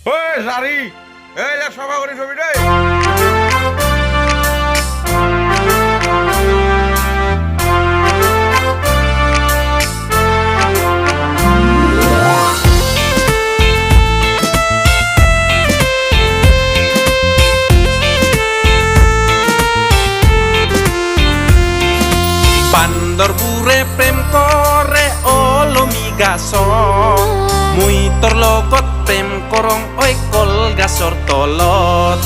ঐ জাৰি এই যে সভা কৰি থবি দেই bandor bure prem kore olomi gasor mui tor logot prem korong oi kol gasor tolot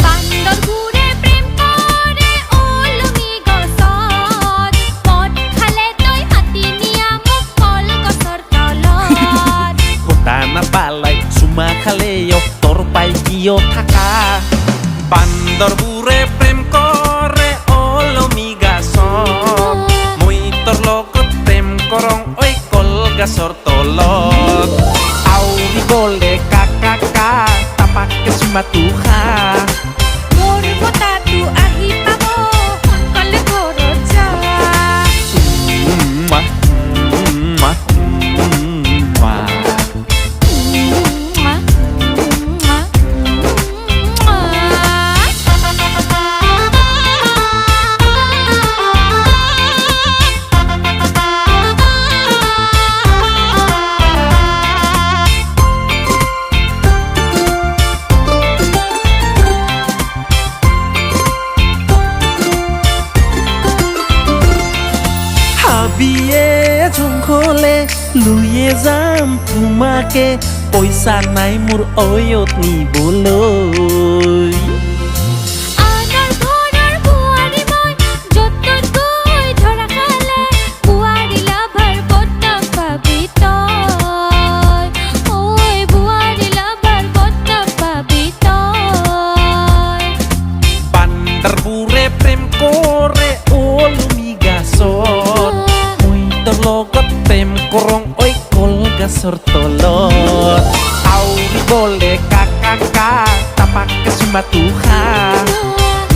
bandor bure prem kore olomi gasor pot khale toi hati niya muk kol gasor tolot kotana balai suma khale yo tor pai kio thaka bandor bure prem kore olomi gasor logot tem korong oi kol gasor tolot auri bole kakaka tapak kesmatuha mor potatu ahi pabo kol goroja বিয়ে ঝংখলে লুয়ে যাম তোমাকে পইচা নাই মোৰ অয়ত নিবলৈ আনাৰ ঘৰৰ বুৱাৰী মই যতন গৈ ধৰা খালে বুৱাৰী লাভাৰ বদনাম পাবি তই ঐ বুৱাৰী লাভাৰ বদনাম পাবি তই bandar bure prem kore olumi gasor logot tem korong oi kol gasor tolot auri bole kakaka tapak kesmatuha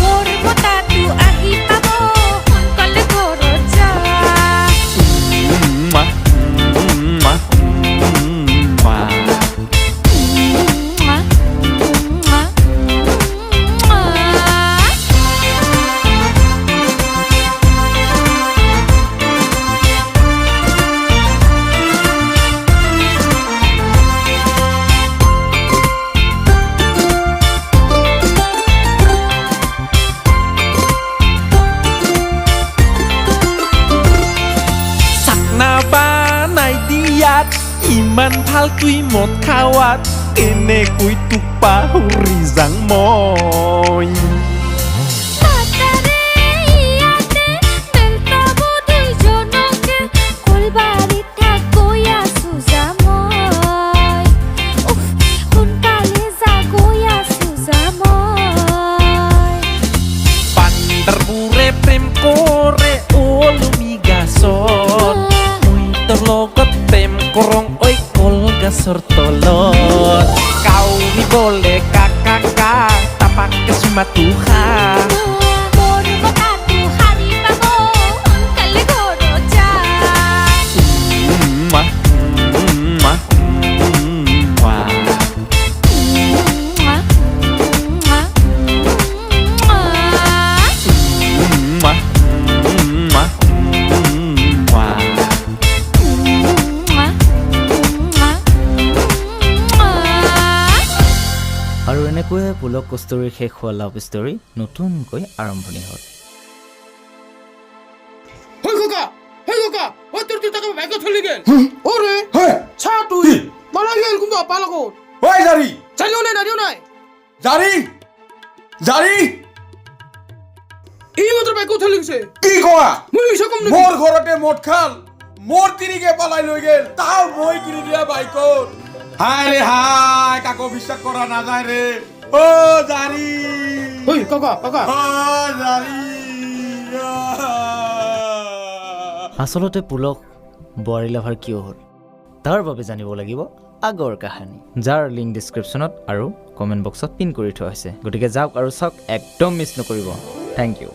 mor potatu ahi pabo kol goroja iman ভাল তুই মদ খাৱাত এনেকৈ তোক পাহৰি যাং মই তাতাৰে ইয়াতে বেলতাবো দুইজনকে কলবাৰীত থাকৈ আছো যা মই উফ সোনকালে যা গৈ আছো যা মই bandar bure prem kore olumi gasor mui tor logot tem korong oi kol gasor tolot kau ni bole kakaka tapak kesmatuha mor potatu hari pabo kal goroja আৰু এনেকৈয়ে পুলক কস্তুৰীৰ শেষ হোৱা লাভ ষ্টৰী নতুনকৈ আৰম্ভণি হ'ল হই খোকা ওই তোর তাকে বাইক থলি গেল ওরে ছা তুই মারা গেল কিন্তু আপা লাগো ঐ জাৰি চালিও নাই জাৰি এই মাত্ৰ বাইক থলি গেছে কি কোৱা মই ইসা কম মোৰ ঘৰতে মদ খাল মোৰ তিৰিকে পলাই লৈ গেল তাও মই কিনি দিয়া বাইকত হায় ৰে হায় কাকো বিশ্বাস কৰা নাযায় ৰে ও জাৰি হই কাকা ও জাৰি আচলতে পুলক বুৱাৰী লাভাৰ কিয় হ'ল তাৰ বাবে জানিব লাগিব আগৰ কাহিনী যাৰ লিংক ডেসক্ৰিপচনত আৰু কমেন্ট বক্সত পিন কৰি থোৱা হৈছে গতিকে যাওক আৰু চাওক একদম মিছ নকৰিব থ্যাংক ইউ